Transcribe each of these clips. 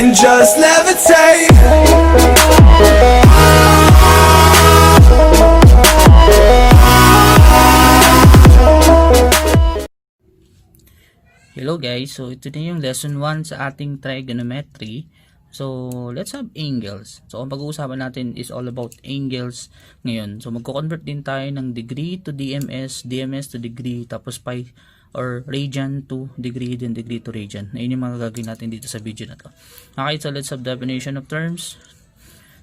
and just levitate. Hello guys, so ito na yung lesson 1 sa ating trigonometry. So let's have angles. So ang pag-uusapan natin is all about angles ngayon. So magko-convert din tayo ng degree to DMS, DMS to degree, tapos pi or radian to degree, then degree to radian. Ayun yung mga gagawin natin dito sa video na to. Okay, so let's have definition of terms.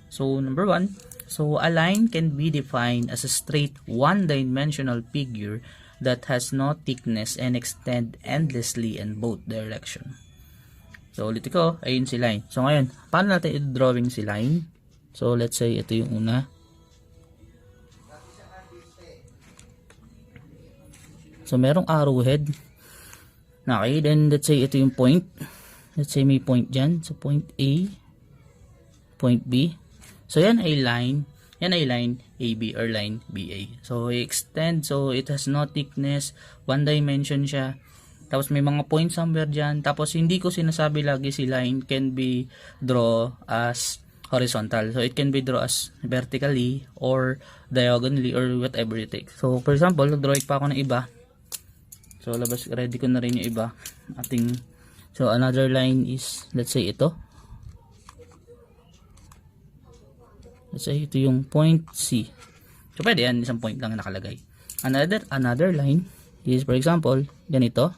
So number 1, so a line can be defined as a straight one-dimensional figure that has no thickness and extend endlessly in both direction. So ulit ko, ayun si line. So ngayon, paano natin i-drawing si line? So let's say ito yung una. So merong arrowhead. Okay, then let's say ito yung point. Let's say may point dyan. So point A, point B. So yan ay line. Yan ay line AB or line BA. So, i-extend. So, it has no thickness. One dimension siya. Tapos, may mga points somewhere dyan. Tapos, hindi ko sinasabi lagi si line can be draw as horizontal. So, it can be draw as vertically or diagonally or whatever you take. So, for example, nag-draw pa ako ng iba. So, ready ko na rin yung iba. So, another line is, let's say ito. Let's say ito yung point C. So pwede yan, isang point lang nakalagay. Another line is, for example, ganito.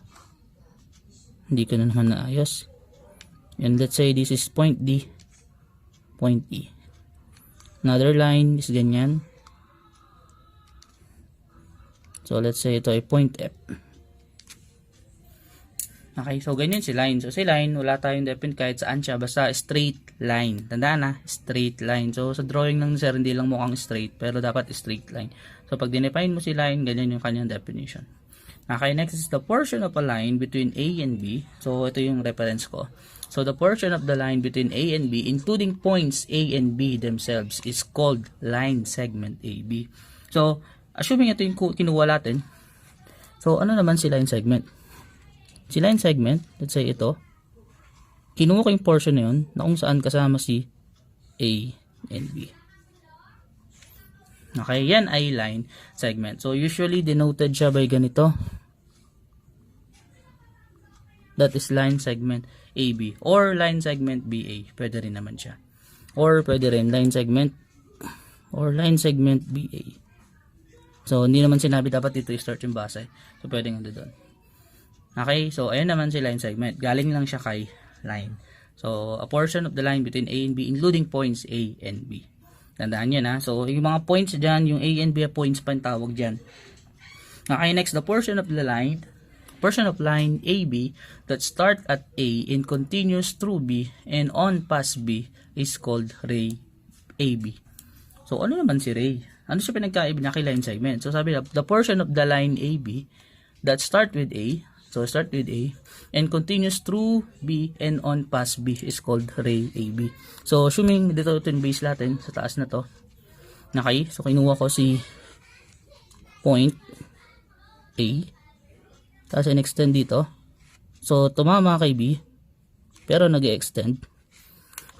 Hindi ko na naman naayos. And let's say this is point D, point E. Another line is ganyan. So let's say ito ay point F. Okay, so ganyan si line. So si line, wala tayong define kahit saan siya, basta straight line. Tandaan na, straight line. So sa drawing ng sir, hindi lang mukhang straight, pero dapat straight line. So pag dinefine mo si line, ganyan yung kanyang definition. Okay, next is the portion of a line between A and B. So ito yung reference ko. So the portion of the line between A and B, including points A and B themselves, is called line segment AB. So assuming ito yung kinuha natin, so ano naman si line segment? Si line segment, let's say ito, kinuha ko yung portion na yun na kung saan kasama si A and B. Okay, yan ay line segment. So usually denoted siya by ganito. That is line segment AB or line segment BA. Pwede rin naman siya. Or pwede rin line segment or line segment BA. So hindi naman sinabi dapat dito i-start yung base. So pwede nga doon. Okay, so ayan naman si line segment. Galing lang siya kay line. So, a portion of the line between A and B, including points A and B. Tandaan yan ha. So, yung mga points dyan, yung A and B points pa yung tawag dyan. Okay, next, the portion of line AB that start at A and continues through B and on past B is called ray AB. So, ano naman si ray? Ano siya pinagkaiba niya kay line segment? So, sabi na, the portion of the line AB that start with A, so start with A and continues through B and on past B is called ray AB. So assuming dito ito yung base natin sa taas na to. Okay, so kinuha ko si point A, tapos in-extend dito. So tumama kay B pero nag-extend.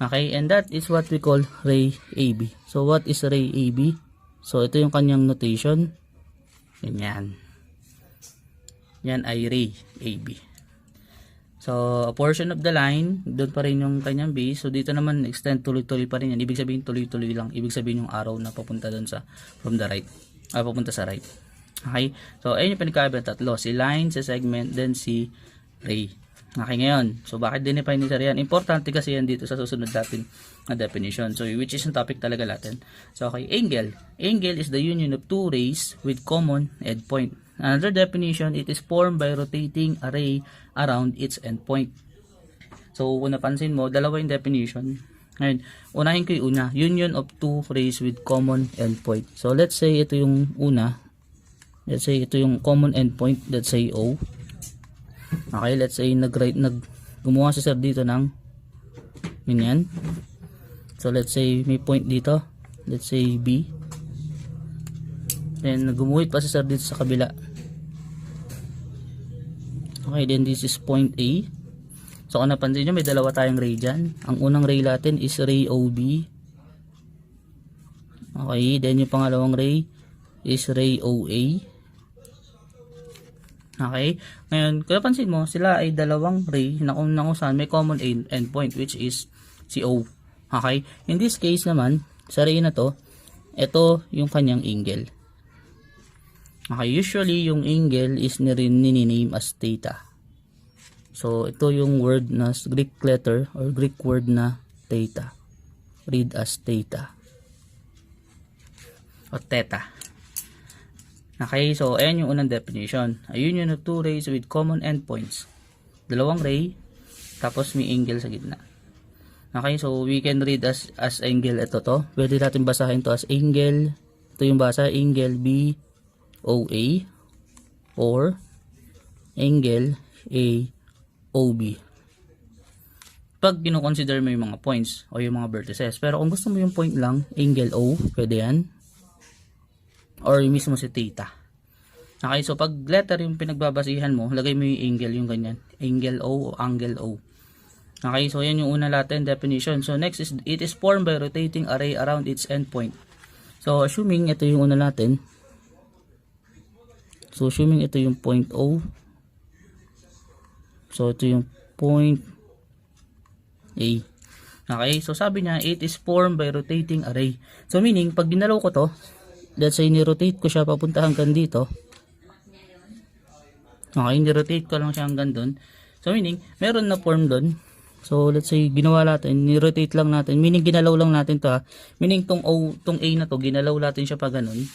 Okay, and that is what we call ray AB. So what is ray AB? So ito yung kanyang notation. Ganyan. Yan ay ray AB. So, a portion of the line, doon pa rin yung kanyang base. So, dito naman, extend, tuloy-tuloy pa rin yan. Ibig sabihin, tuloy-tuloy lang. Ibig sabihin yung arrow na papunta doon sa, from the right. Papunta sa right. Okay? So, ayun yung pinagkaiba ng tatlo. Si line, si segment, then si ray. Okay, ngayon. So, bakit dinefine ni sir yan? Importante kasi yan dito sa susunod natin na definition. So, which is yung topic talaga natin. So, okay, angle. Angle is the union of two rays with common endpoint. Another definition, it is formed by rotating a ray around its endpoint. So, kung napansin mo, dalawa yung definition. Ngayon, unahin ko yung una, union of two rays with common endpoint. So, let's say ito yung una. Let's say ito yung common endpoint, let's say O. Okay, let's say gumawa si sir dito ng ganyan. So, let's say may point dito. Let's say B. Then, gumuhit pa si sir dito sa kabila. Okay, then this is point A. So kung napansin nyo, may dalawa tayong ray dyan. Ang unang ray natin is ray OB. Okay, then yung pangalawang ray is ray OA. Okay, ngayon kung napansin mo, sila ay dalawang ray na kung saan may common endpoint, which is si O. Okay, in this case naman, sa ray na to, ito yung kanyang angle. Okay, usually yung angle is nini-name as theta. So ito yung word na Greek letter or Greek word na theta. Read as theta o theta. Okay, so ayan yung unang definition. A union of two rays with common endpoints. Dalawang ray, tapos may angle sa gitna. Okay, so we can read as angle ito to. Pwede natin basahin to as angle. Ito yung basa, angle B OA or angle A OB. Pag kino-consider mo yung mga points o yung mga vertices. Pero kung gusto mo yung point lang, angle O, pwede yan. Or yung mismo si theta. Okay, so pag letter yung pinagbabasihan mo, lagay mo yung angle, yung ganyan. Angle O o angle O. Okay, so yan yung una natin definition. So next is, it is formed by rotating a ray around its endpoint. So assuming ito yung una natin. So assuming ito yung point O. So ito yung point A. Okay, so sabi niya, it is formed by rotating a ray. So meaning, pag ginalaw ko to, let's say ni-rotate ko siya papunta hanggang dito. Okay, ni-rotate ko lang siya hanggang dun. So meaning, meron na form dun. So let's say ginawa natin, ni-rotate lang natin. Meaning ginalaw lang natin to ha. Meaning tong A na to, ginalaw natin siya pa ganun.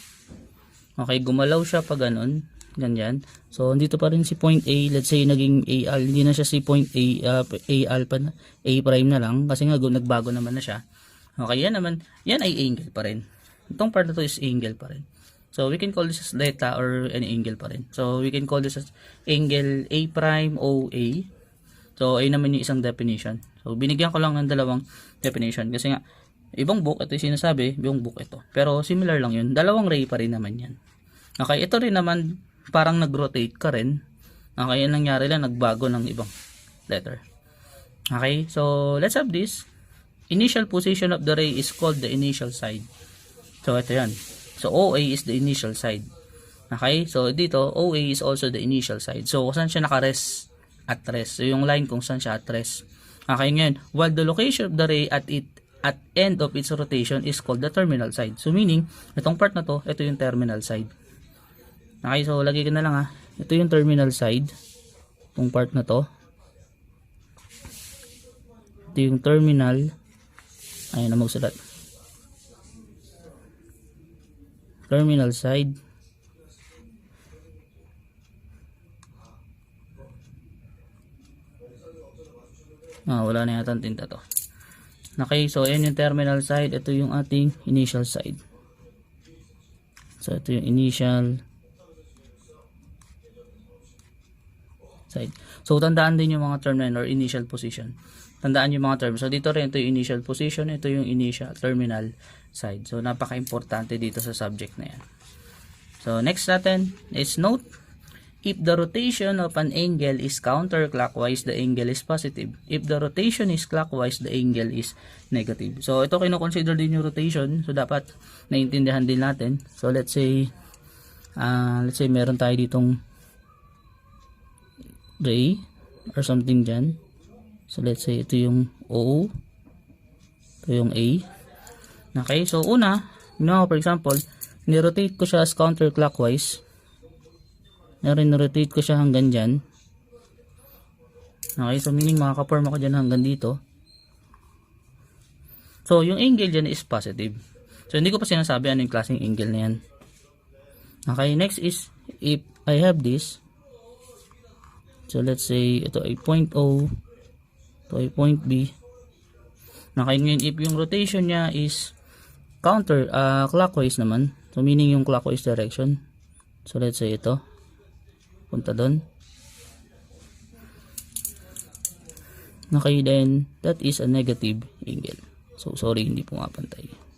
Okay, gumalaw siya pa ganun. Ganyan. So dito pa rin si point A, let's say naging AL, hindi na siya si point A, A alpha na, A prime na lang kasi nga nagbago naman na siya. Okay, yan naman, yan ay angle pa rin. Itong part na to is angle pa rin. So we can call this as theta or any angle pa rin. So we can call this as angle A prime OA. So ay naman yung isang definition. So binigyan ko lang ng dalawang definition kasi nga ibang book ito yung sinasabi, ibang book ito. Pero similar lang yun. Dalawang ray pa rin naman yan. Okay, ito rin naman parang nag-rotate ka rin. Okay, yan nangyari lang, nagbago ng ibang letter. Okay, so let's have this. Initial position of the ray is called the initial side. So ito yan. So OA is the initial side. Okay, so dito OA is also the initial side. So kung saan siya naka-rest? At rest. So yung line kung saan siya at rest. Okay, ngayon, while the location of the ray at end of its rotation is called the terminal side. So meaning, itong part na to, ito yung terminal side. Okay, so lagay ko na lang ha. Ito yung terminal side. Itong part na to. Ito yung terminal. Ayun na magsulat. Terminal side. Wala na yata ang tinta to. Okay, so ayan yung terminal side. Ito yung ating initial side. So ito yung initial side. So tandaan din yung mga term na or initial position. Tandaan yung mga term. So dito rin ito yung initial position, ito yung initial terminal side. So napaka-importante dito sa subject na yan. So next natin is note, if the rotation of an angle is counterclockwise, the angle is positive. If the rotation is clockwise, the angle is negative. So ito kino-consider din yung rotation. So dapat naiintindihan din natin. So let's say meron tayo ditong ray or something dyan. So let's say ito yung O, ito yung A. Okay, so una, for example, ni-rotate ko siya as counterclockwise. Ni-rotate ko siya hanggang dyan. Okay, so meaning makaka-form ako dyan hanggang dito. So yung angle dyan is positive. So hindi ko pa sinasabi ano yung klaseng angle na yan. Okay, next is if I have this. So let's say ito ay point O, ito ay point B. Okay, ngayon if yung rotation niya is clockwise naman, so meaning yung clockwise direction. So let's say ito, punta doon. Okay, then that is a negative angle. So sorry, hindi pumapantay.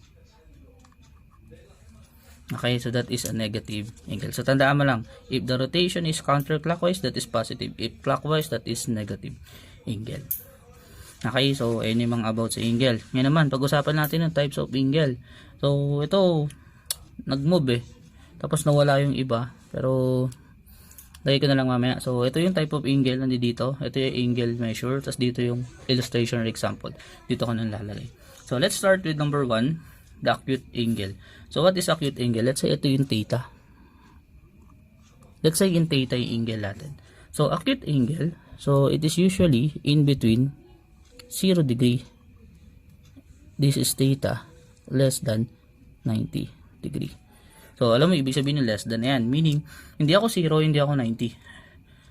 Okay, so that is a negative angle. So tandaan mo lang, if the rotation is counterclockwise, that is positive. If clockwise, that is negative. angle. Okay, so ayun yung mga about sa angle. Ngayon naman, pag-usapan natin ng types of angle. So ito, nag-move tapos nawala yung iba, pero lagay ko na lang mamaya. So ito yung type of angle nandito. Ito yung angle measure, tapos dito yung illustration or example. Dito ko nang lalagay. So let's start with number 1, the acute angle. So what is acute angle? Let's say ito yung theta. Let's say in theta yung angle natin. So acute angle, so it is usually in between 0 degree. This is theta less than 90 degree. So alam mo ibig sabihin ng less than yan, meaning hindi ako 0, hindi ako 90.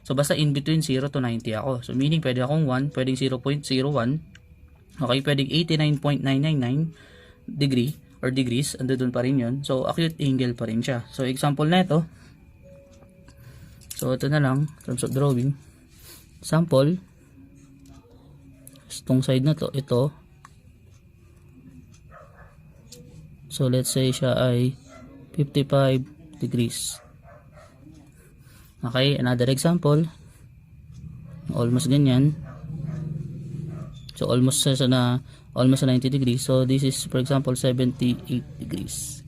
So basta in between 0 to 90 ako. So meaning pwede akong 1, pwedeng 0.01, okay, pwedeng 89.999 degree or degrees, ando dun pa rin yun. So acute angle pa rin siya. So example na ito. So ito na lang, in terms of drawing. Sample, itong side na to, ito. So let's say siya ay 55 degrees. Okay, another example. Almost ganyan. So almost na 90 degrees. So this is for example 78 degrees.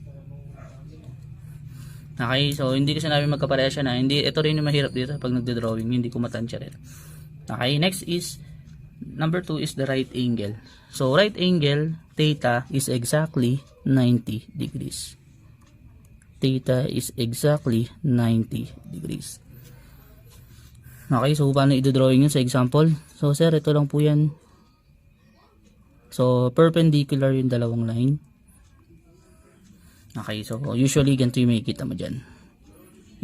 Okay, so hindi ko sinabi magkapareha siya na. Hindi, ito rin yung mahirap dito pag nagde-drawing, hindi ko matansya rin. Okay, next is number 2 is the right angle. So right angle, theta is exactly 90 degrees. Theta is exactly 90 degrees. Okay, so paano i-drawing yun sa example? So sir, ito lang po yan. So perpendicular yung dalawang line. Okay, so usually ganito yung makikita mo dyan.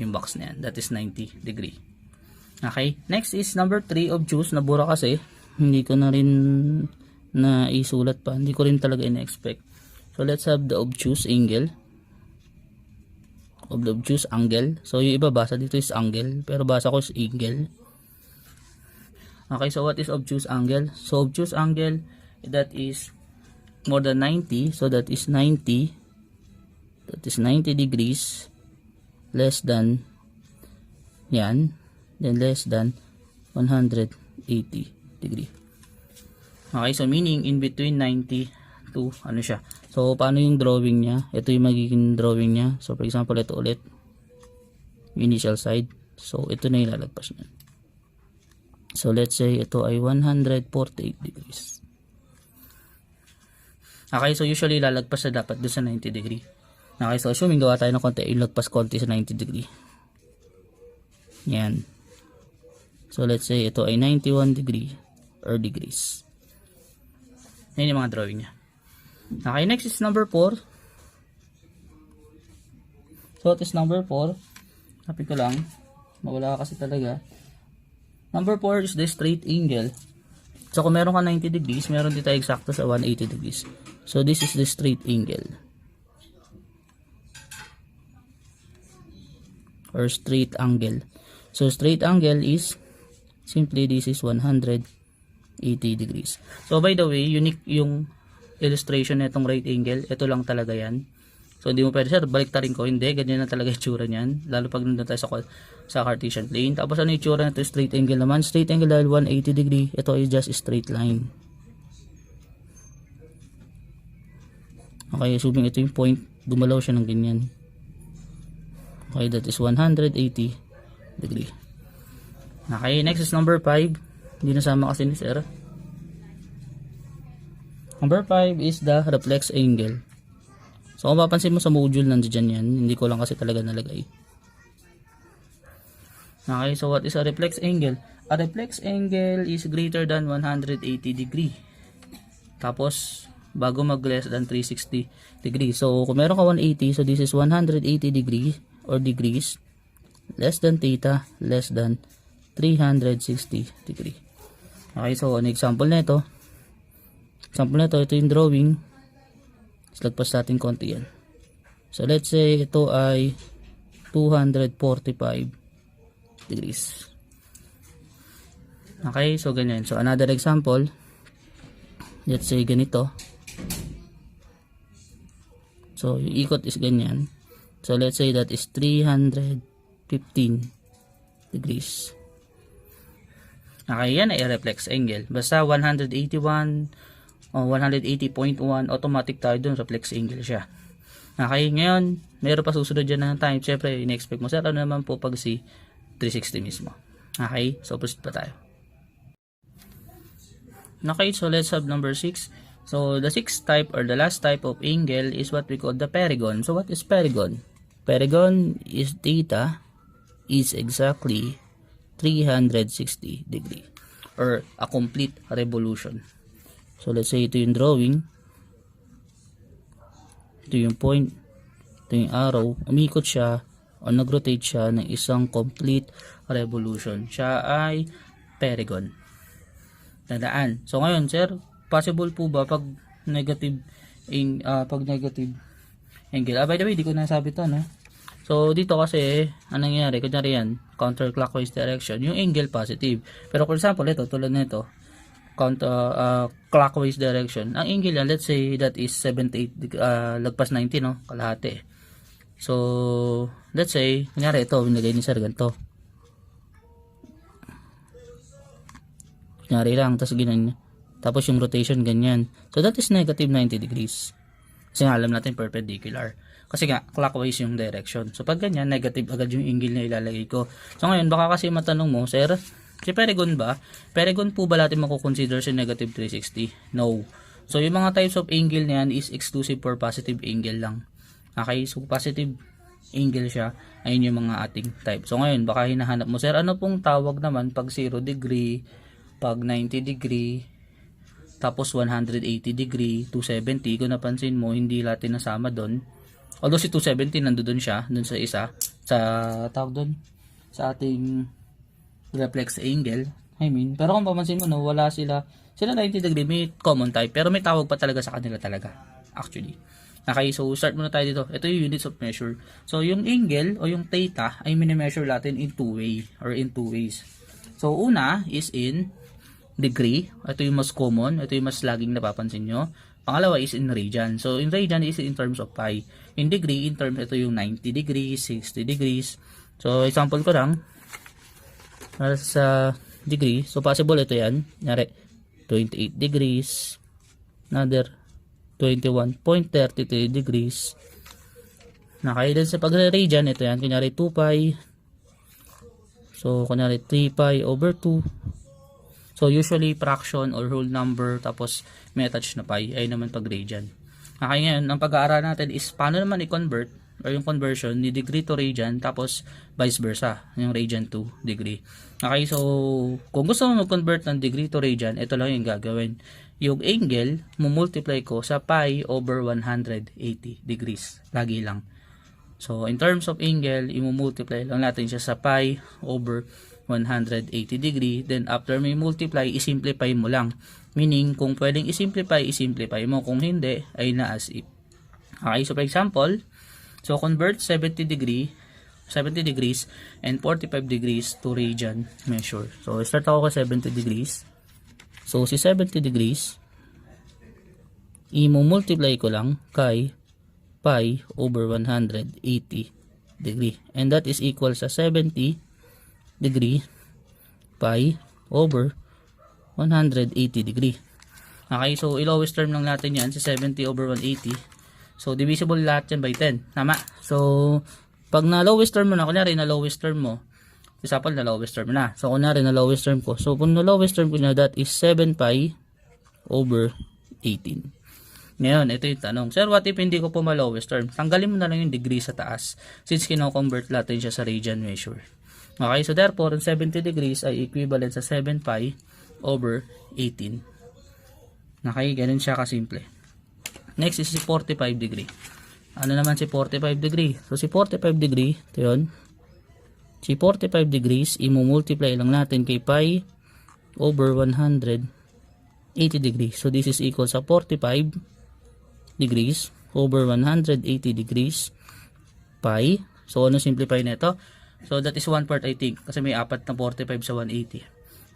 Yung box na yan, that is 90 degree. Okay, next is number 3, obtuse. Nabura kasi, hindi ko na rin na isulat pa. Hindi ko rin talaga in-expect. So let's have the obtuse angle. Obtuse angle. So yung iba basa dito is angle, pero basa ko is angle. Okay, so what is obtuse angle? So obtuse angle, that is more than 90. So that is 90. That is 90 degrees less than yan, then less than 180 degree. Okay, so meaning in between 90 to ano siya. So paano yung drawing niya? Ito yung magiging drawing niya. So for example, ito ulit initial side. So ito na yung lalagpas niya. So let's say ito ay 148 degrees. Okay, so usually lalagpas na dapat doon sa 90 degree. Okay, so assuming gawa tayo ng konti, ilagpas konti sa 90 degree. Yan. So let's say ito ay 91 degree or degrees. Yan yung mga drawing niya. Okay, next is number 4. So it is number 4. Sabi ko lang, mawala kasi talaga. Number 4 is the straight angle. So kung meron ka 90 degrees, meron dito eksakto sa 180 degrees. So this is the straight angle. Or straight angle. So straight angle is simply this is 180 degrees. So by the way, unique yung illustration nitong right angle. Ito lang talaga yan. So hindi mo pwede sir, baliktarin ko. Hindi, ganyan na talaga yung tsura niyan. Lalo pag nandun tayo sa Cartesian plane. Tapos ano yung tsura nito? Straight angle naman. Straight angle dahil 180 degree. Ito is just straight line. Okay, assuming ito yung point, gumalaw siya ng ganyan. Okay, that is 180 degree. Okay, next is number 5. Hindi nasama kasi ni sir. Number 5 is the reflex angle. So kung mapapansin mo sa module, nandiyan yan. Hindi ko lang kasi talaga nalagay. Okay, so what is a reflex angle? A reflex angle is greater than 180 degree. Tapos, bago mag less than 360 degree. So kung meron ka 180, so this is 180 degree or degrees less than theta less than 360 degree. Okay, so an example na ito. Ito yung drawing. Lagpas natin konti yan. So let's say ito ay 245 degrees. Okay, so ganyan. So another example, let's say ganito. So yung ikot is ganyan. So let's say that is 315 degrees. Okay, yan ay reflex angle. Basta 181 o 180.1, automatic tayo dun, reflex angle siya. Okay, ngayon, meron pa susunod dyan na time. Siyempre, in-expect mo, sir, ano naman po pag si 360 mismo. Okay, so proceed pa tayo. Okay, so let's have number 6. So, the sixth type or the last type of angle is what we call the perigon. So, what is perigon? Perigon is theta is exactly 360 degree or a complete revolution. So, let's say ito yung drawing. Ito yung point. Ito yung arrow. Umikot siya o nag-rotate siya ng isang complete revolution. Siya ay perigon. Tandaan. So, ngayon, sir, possible po ba pag negative angle? By the way, di ko nasabi to, no? So, dito kasi, anong nangyayari? Kunyari yan, counterclockwise direction, yung angle positive. Pero for example, ito, tulad nito, clockwise direction. Ang angle yan, let's say that is 78, lagpas 90, no? Kalahati. So, let's say, kunyari ito, binigay ni sir, ganito. Kunyari lang, tapos ganyan. Tapos yung rotation ganyan. So that is negative 90 degrees. Kasi nga alam natin perpendicular. Kasi nga clockwise yung direction. So pag ganyan, negative agad yung angle na ilalagay ko. So ngayon, baka kasi matanong mo, sir, si perigon ba? Perigon po ba natin makukonsider si negative 360? No. So yung mga types of angle na yan is exclusive for positive angle lang. Okay, so positive angle siya. Ayun yung mga ating type. So ngayon, baka hinahanap mo, sir, ano pong tawag naman pag 0 degree, pag 90 degree, tapos 180 degree, 270. Kung napansin mo, hindi natin nasama doon. Although si 270 nandoon siya, doon sa isa, sa tawag doon, sa ating reflex angle. I mean, pero kung papansin mo, no, wala sila 90 degree, may common type, pero may tawag pa talaga sa kanila talaga, actually. Okay, so start muna tayo dito. Ito yung units of measure. So, yung angle o yung theta ay mini-measure natin in two ways. So, una is in degree. Ito yung mas common. Ito yung mas laging napapansin nyo. Pangalawa is in radian. So, in radian is in terms of pi. In degree, in terms, ito yung 90 degrees, 60 degrees. So, example ko lang. Sa degree. So, possible ito yan. Kunyari, 28 degrees. Another 21.33 degrees. Nakailan sa pag-radian, ito yan. Kunyari, 2 pi. So, kunyari, 3 pi over 2. So, usually, fraction or whole number, tapos may attached na pi, ay naman pag radian. Okay, ngayon, ang pag-aaral natin is paano naman i-convert, or yung conversion, ni degree to radian, tapos vice versa, yung radian to degree. Okay, so, kung gusto mo mag-convert ng degree to radian, ito lang yung gagawin. Yung angle, mumultiply ko sa pi over 180 degrees. Lagi lang. So, in terms of angle, imumultiply lang natin siya sa pi over 180 degree. Then, after may multiply, isimplify mo lang. Meaning, kung pwedeng isimplify mo. Kung hindi, ay na as if. Okay, so for example, so convert 70 degrees and 45 degrees to radian measure. So, start ako ka 70 degrees. So, si 70 degrees, imumultiply ko lang kay pi over 180 degree. And that is equal sa 70 degree pi over 180 degree. Okay, so i-lowest term lang natin yan sa 70 over 180. So, divisible lahat yan by 10. Tama? So, pag na-lowest term mo na, kunyari na-lowest term mo, example, na-lowest term na. So, kunyari na-lowest term ko. So, kung na-lowest term ko na, that is 7 pi over 18. Ngayon, ito yung tanong. Sir, what if hindi ko po ma-lowest term? Tanggalin mo na lang yung degree sa taas since kino-convert natin siya sa radian measure. Okay, so therefore, 70 degrees ay equivalent sa 7 pi over 18. Okay, ganun siya kasimple. Next is si 45 degree. Ano naman si 45 degree? So, si 45 degree, ito yun. Si 45 degrees, imumultiply lang natin kay pi over 180 degrees. So, this is equal sa 45 degrees over 180 degrees pi. So, ano simplify nito? So, that is one part I think. Kasi may apat na 45 sa 180.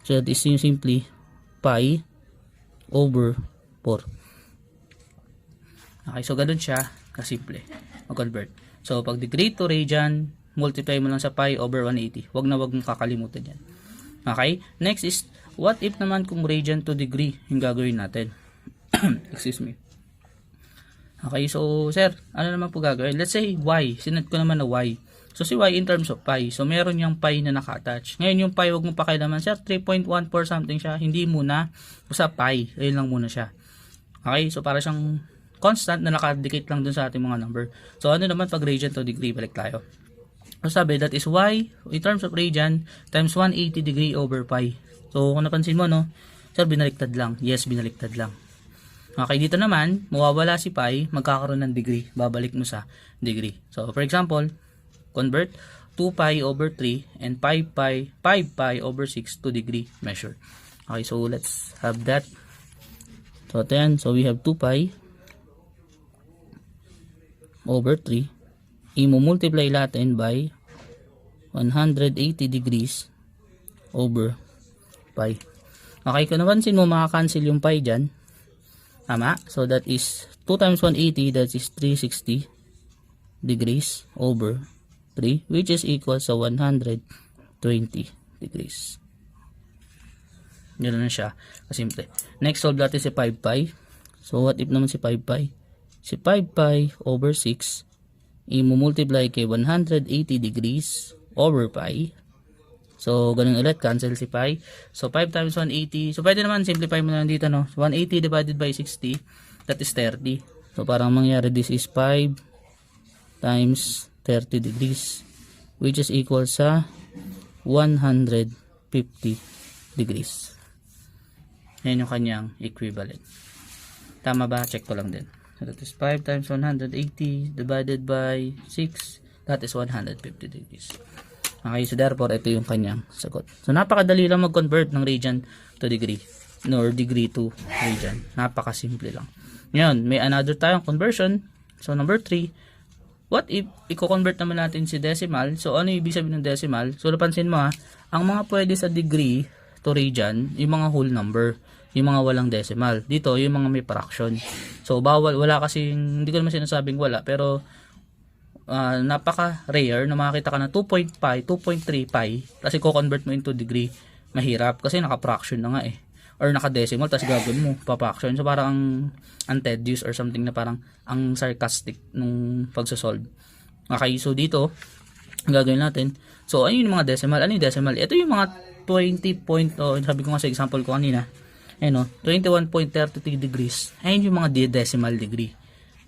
So, that is simply pi over 4. Okay, so ganun siya kasimple mag-convert. So, pag degree to radian, multiply mo lang sa pi over 180. Wag na wag mong kakalimutan yan. Okay? Next is what if naman kung radian to degree yung gagawin natin? Excuse me. Okay, so sir, ano naman po gagawin? Let's say y, sinad ko naman na y. So si y in terms of pi, so meron yung pi na naka-attach. Ngayon yung pi, wag mo pakialaman, sir, 3.14 something siya, hindi muna, sa pi, ayun lang muna siya. Okay, so para siyang constant na nakadikit lang dun sa ating mga number. So ano naman pag radian to degree, balik tayo. So sabi, that is y, in terms of radian, times 180 degree over pi. So kung napansin mo, no, sir, binaliktad lang. Yes, binaliktad lang. Okay, dito naman, mawawala si pi, magkakaroon ng degree, babalik mo sa degree. So for example, convert 2 pi over 3 and 5 pi over 6 to degree measure. Okay, so let's have that. So then, so we have 2 pi over 3. I-multiply natin by 180 degrees over pi. Okay, kung napansin mo, makakancel yung pi dyan. Tama? So that is 2 times 180, that is 360 degrees over 3, which is equal sa 120 degrees. Yun na siya, kasimple. Next, solve natin si 5 pi. So what if naman si 5 pi? Si 5 pi over 6, i-multiply kay 180 degrees over pi. So ganun ulit, cancel si pi. So 5 times 180, so pwede naman simplify mo na dito, no? 180 divided by 60, that is 30. So parang mangyari, this is 5 times 30 degrees, which is equal sa 150 degrees. Yan yung kanyang equivalent. Tama ba? Check ko lang din. So that is 5 times 180 divided by 6, that is 150 degrees. Okay, so therefore ito yung kanyang sagot. So napakadali lang mag-convert ng radian to degree, or degree to radian. Napakasimple lang. Ngayon, may another tayong conversion. So number 3, what if i-convert naman natin si decimal? So ano yung ibig sabihin ng decimal? So napansin mo, ang mga pwede sa degree to radian, yung mga whole number, yung mga walang decimal. Dito, yung mga may fraction. So bawal, wala kasi, hindi ko naman sinasabing wala, pero napaka-rare na makakita ka na 2.5, 2.3 pi, kasi ko-convert mo into degree, mahirap, kasi naka-fraction na nga eh. Or naka-decimal, tapos gagawin mo, pa-fraction. So parang ang tedious or something na parang ang sarcastic nung pagsasolve. Okay, so dito, ang gagawin natin, so ayun yung mga decimal. Ano yung decimal? Ito yung mga 20 point, sabi ko nga sa example ko kanina, ayun, 21.33 degrees. Ayun yung mga decimal degree.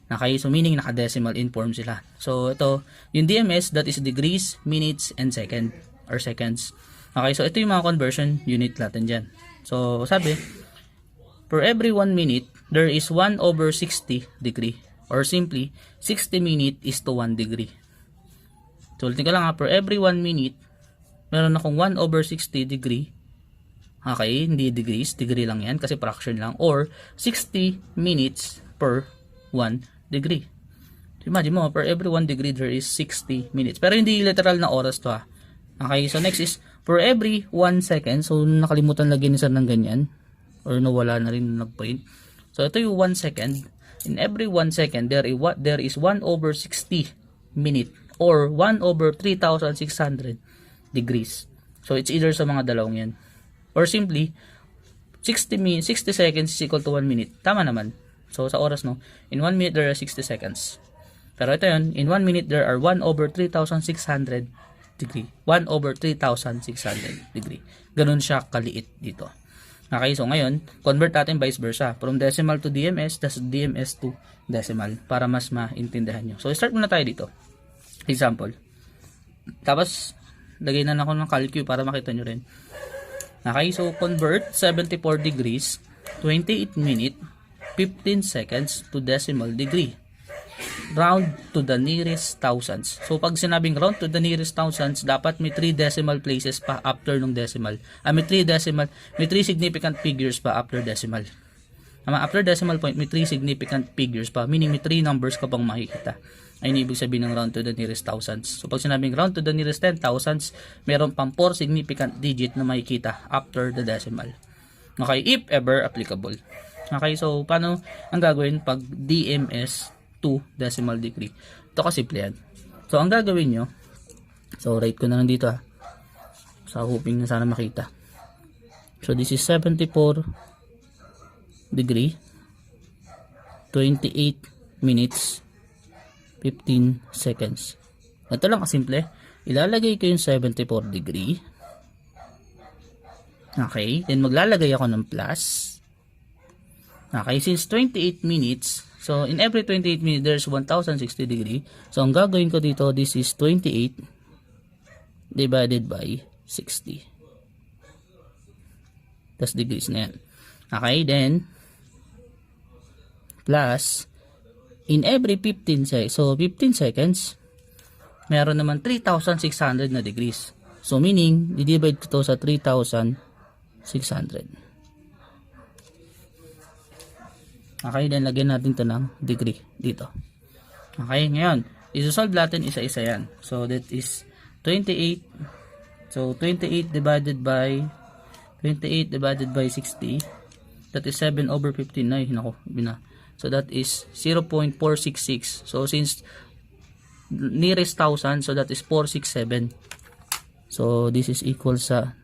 Okay, so meaning naka-decimal in form sila. So ito, yung DMS, that is degrees, minutes, and second, or seconds. Okay, so ito yung mga conversion unit natin dyan. So sabi, for every 1 minute, there is 1 over 60 degree. Or simply, 60 minute is to 1 degree. So ulitin ko lang for every 1 minute, meron akong 1 over 60 degree. Okay, hindi degrees, degree lang yan kasi fraction lang. Or 60 minutes per 1 degree. So imagine mo, per every 1 degree, there is 60 minutes. Pero hindi literal na oras to ha. Okay, so next is, for every 1 second, so nakalimutan lagi ni sir ng ganyan, or nawala na rin nag-print. So ito yung 1 second. In every 1 second, there is 1 over 60 minute, or 1 over 3,600 degrees. So it's either sa mga dalawang yan. Or simply, 60 seconds is equal to 1 minute. Tama naman. So sa oras, no, in 1 minute there are 60 seconds. Pero ito yun, in 1 minute there are 1 over 3,600 degree. 1 over 3,600 degree. Ganun siya kaliit dito. Okay, so ngayon, convert natin vice versa. From decimal to DMS, tas DMS to decimal. Para mas maintindihan nyo. So, start muna tayo dito. Example. Tapos, lagay na ako ng calcu para makita nyo rin. Okay, so convert 74 degrees, 28 minute, 15 seconds to decimal degree. Round to the nearest thousands. So pag sinabing round to the nearest thousands, dapat may 3 decimal places pa after nung decimal. May 3 significant figures pa after decimal. After decimal point, may 3 significant figures pa, meaning may 3 numbers ka pang makikita. Ayun ibig sabihin ng round to the nearest thousands. So pag sinabing round to the nearest 10 thousands, meron pang 4 significant digit na makikita after the decimal. Okay, if ever applicable. Okay, so paano ang gagawin pag DMS to decimal degree? Ito kasi simple yan. So ang gagawin nyo, so write ko na lang dito sa hoping na sana makita. So this is 74 degree, 28 minutes, 15 seconds. Ito lang kasimple. Ilalagay ko yung 74 degree. Okay, then maglalagay ako ng plus. Okay, since 28 minutes, so in every 28 minutes, there's 1060 degree. So ang gagawin ko dito, this is 28 divided by 60. Tas degrees na yan. Okay, then, plus, in every 15 seconds, so 15 seconds, meron naman 3,600 na degrees. So meaning, i-divide ko to sa 3,600. Okay, then lagyan natin to ng degree dito. Okay, ngayon, isosolve natin isa-isa yan. So that is 28. So 28 divided by 60. That is 7 over 15. Ay, nako, bina. So that is 0.466. So since nearest 1,000, so that is 467. So this is equal sa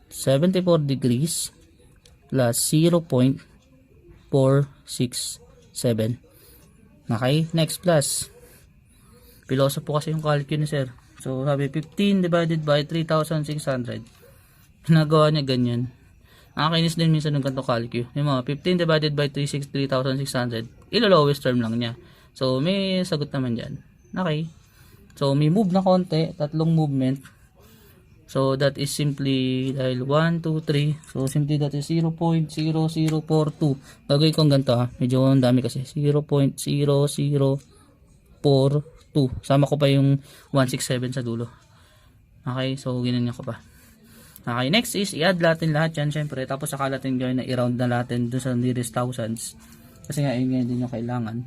74 degrees plus 0.467. Okay, next plus. Piloso po kasi yung calculus ni sir. So sabi 15 divided by 3,600. Ginagawa niya ganyan. Nakakainis din minsan ng ganito calculus. Yung mga 15 divided by 3,600, ilo-lowest term lang niya. So may sagot naman dyan. Okay. So may move na konti, tatlong movement. So that is simply dahil 1, 2, 3. So simply that is 0.0042. Gagawin kong ganito ha. Medyo ang dami kasi. 0.0042. Sama ko pa yung 167 sa dulo. Okay. So ginanyan ko pa. Okay. Next is i-add natin lahat yan syempre. Tapos saka natin gawin na i-round na natin dun sa nearest thousands. Kasi nga yun din yung kailangan.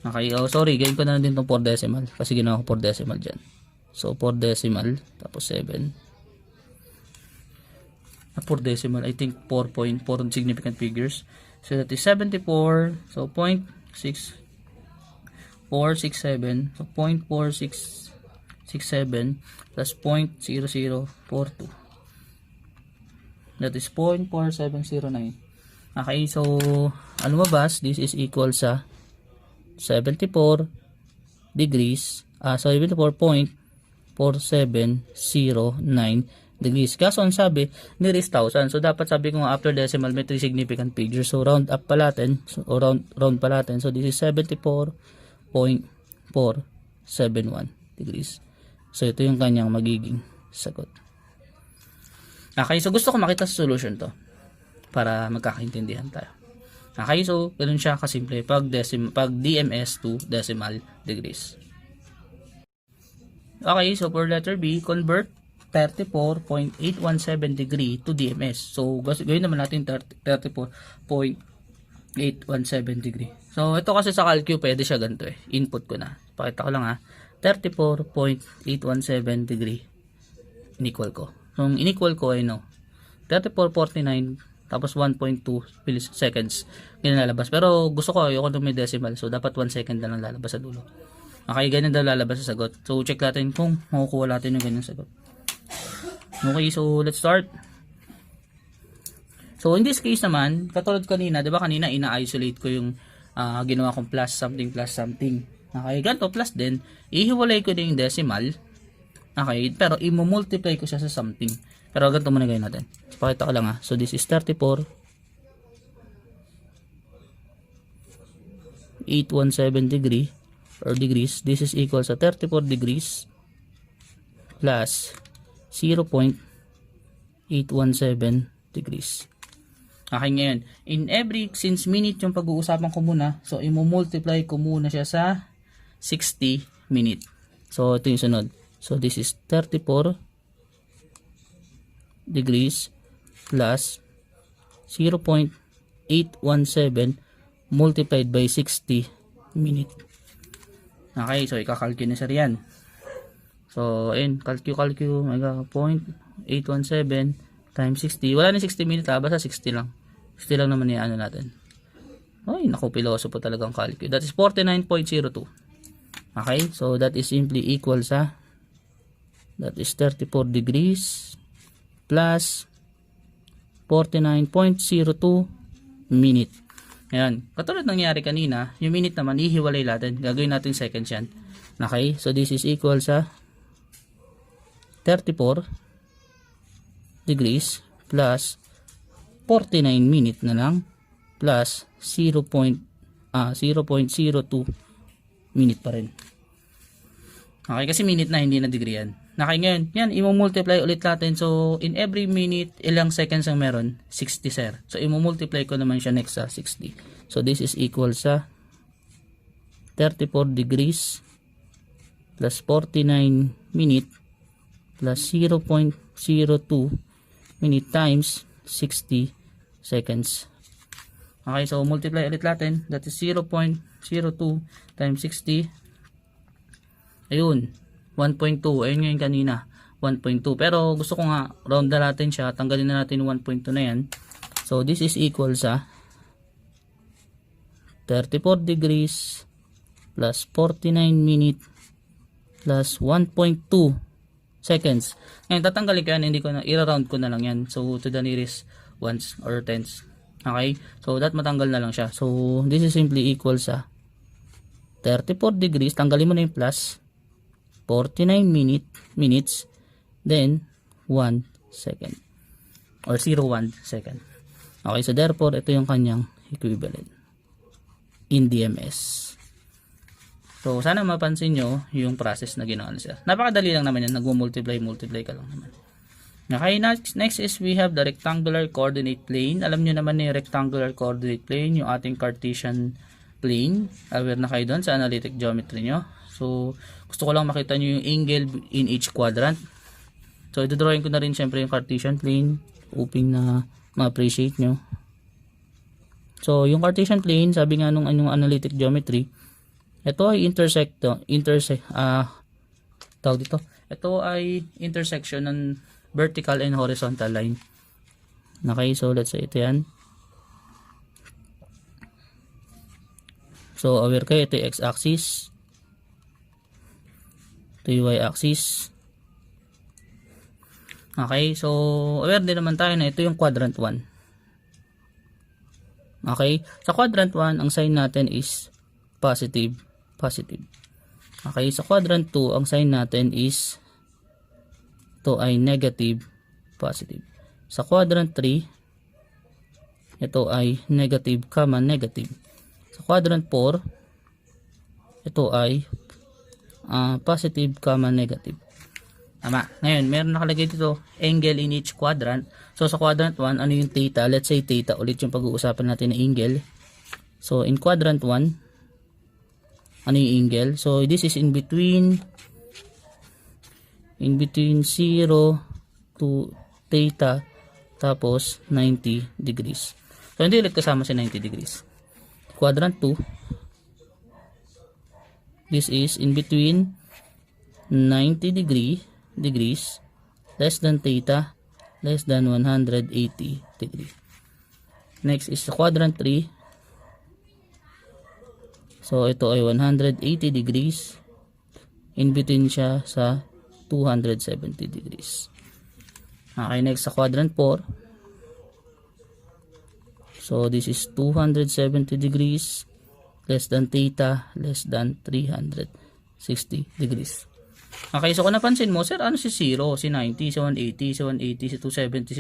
Okay. Oh sorry. Gawin ko na din itong 4 decimal. Kasi ginawa ko 4 decimal dyan. So 4 decimal. Tapos 7. 4 decimal. I think 4.4 significant figures. So that is 74. So 0.6467. So 0.4667 plus 0.0042. That is 0.4709. Okay, so ano mabas? This is equal sa 74 degrees. 74.4709 degrees. Kaso ang sabi, nearest 1,000. So dapat sabi ko after decimal may 3 significant figures. So round up pa natin. So round pa natin. So this is 74.471 degrees. So ito yung kanyang magiging sagot. Okay, so gusto ko makita sa solution to para magkakaintindihan tayo. Okay, so ganoon siya kasimple pag DMS to decimal degrees. Okay, so for letter B, convert 34.817 degree to DMS. So gawin naman natin 34.817 degree. So ito kasi sa calcu pwede siya ganito eh. Input ko na. Pakita ko lang ha. 34.817 degree in-equal ko. So in-equal ko ay no. 34.49 tapos 1.2 seconds lalabas. Pero gusto ko ayoko na may decimal. So dapat 1 second na lang lalabas sa dulo. Okay, ganyan daw lalabas sa sagot. So check natin kung makukuha natin yung ganyan sagot. Okay, so let's start. So in this case naman, katulad kanina, 'di ba kanina ina-isolate ko yung ginawa kong plus something. Okay, ganito plus din, ihiwalay ko din yung decimal. Okay, pero i-multiply ko siya sa something. Pero ganito muna gawin natin. So, pakita ko lang ha. So this is 34.817 degree or degrees. This is equal sa 34 degrees plus 0.817 degrees. Okay, ngayon, since minute yung pag-uusapan ko muna, so i-multiply ko muna siya sa 60 minute. So ito yung sunod. So this is 34 degrees plus 0.817 multiplied by 60 minute. Okay, so ikakalculate na siya yan. So ayun, calculate, may 0.817 times 60. Wala na 60 minutes, basta 60 lang. 60 lang naman yung ano natin. Ay, naku, piloso po talagang calculate. That is 49.02. Okay, so that is simply equal sa, that is 34 degrees plus 49.02 minute. Ayan. Katulad nangyari kanina, yung minute naman, ihiwalay natin. Gagawin natin seconds yan. Okay? So, this is equal sa 34 degrees plus 49 minute na lang plus 0.02 minute pa rin. Okay, kasi minute na, hindi na degree yan. Okay, ngayon, yan, i-multiply ulit natin. So, in every minute, ilang seconds ang meron? 60, sir. So, i-multiply ko naman siya next sa 60. So, this is equal sa 34 degrees plus 49 minute plus 0.02 minute times 60 seconds. Okay, so multiply ulit natin. That is 0.02 times 60. Ayun, 1.2. Ayun ngayon kanina, 1.2. Pero gusto ko nga, round na natin siya. Tanggalin na natin 1.2 na yan. So, this is equal sa 34 degrees plus 49 minute plus 1.2 seconds. Ngayon, tatanggalin ko yan. Hindi ko na, i-round ko na lang yan. So, to the nearest ones or tens. Okay? So, that matanggal na lang siya. So, this is simply equal sa 34 degrees. Tanggalin mo na yung plus. 49 minutes. Then, 1 second. Or 0.1 second. Okay, so therefore, ito yung kanyang equivalent in DMS. So, sana mapansin nyo yung process na ginawa siya. Napakadali lang naman yan. Nag-multiply ka lang naman. Okay, next is we have the rectangular coordinate plane. Alam nyo naman yung rectangular coordinate plane, yung ating Cartesian plane. Aware na kayo doon sa analytic geometry nyo. So, gusto ko lang makita nyo yung angle in each quadrant. So, ito-drawing ko na rin syempre yung Cartesian plane. Hoping na ma-appreciate nyo. So, yung Cartesian plane, sabi nga nung analytic geometry, ito ay ito ay intersection ng vertical and horizontal line. Okay, so let's say ito yan. So, aware kayo, ito yung x-axis. Ito yung y-axis. Okay, so aware din naman tayo na ito yung quadrant 1. Okay, sa quadrant 1, ang sign natin is positive. Okay, sa quadrant 2, ang sign natin is ito ay negative, positive. Sa quadrant 3, ito ay negative, negative. Sa quadrant 4, ito ay positive, negative. Tama. Ngayon, meron nakalagay dito, angle in each quadrant. So, sa quadrant 1, ano yung theta? Let's say theta, ulit yung pag-uusapan natin na angle. So, in quadrant 1, ano yung angle? So, this is in between 0 to theta, tapos 90 degrees. So, hindi ulit kasama si 90 degrees. Quadrant 2, this is in between 90 degrees less than theta less than 180 degrees. Next is the quadrant 3. So ito ay 180 degrees, in between siya sa 270 degrees. Okay, next sa quadrant 4. So this is 270 degrees less than theta less than 360 degrees. Okay, so kung napansin mo, sir, ano si 0, si 90, si 180, si 180, si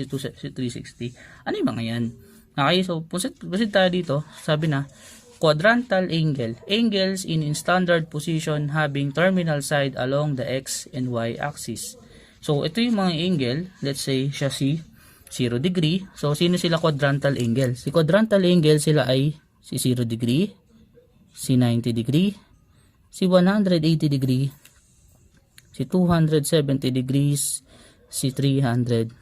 270, si 360? Ano yung mga yan? Okay, so proceed tayo dito. Sabi na, quadrantal angle. Angles in standard position having terminal side along the x and y axis. So, ito yung mga angle. Let's say, siya si 0 degree. So, sino sila quadrantal angle? Si quadrantal angle sila ay si 0 degree, si 90 degree, si 180 degree, si 270 degrees, si 360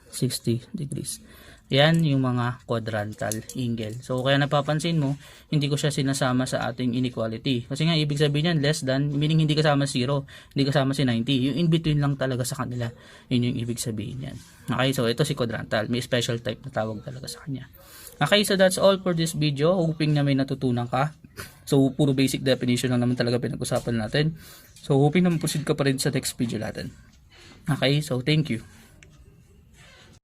degrees. Yan yung mga quadrantal angle. So, kaya napapansin mo, hindi ko siya sinasama sa ating inequality. Kasi nga, ibig sabihin yan, less than, meaning hindi kasama 0, hindi kasama si 90. Yung in-between lang talaga sa kanila. Yun yung ibig sabihin yan. Okay, so ito si quadrantal. May special type na tawag talaga sa kanya. Okay, so that's all for this video. Hoping na may natutunan ka. So, puro basic definition lang naman talaga pinag-usapan natin. So, hoping na proceed ka pa rin sa next video natin. Okay, so thank you.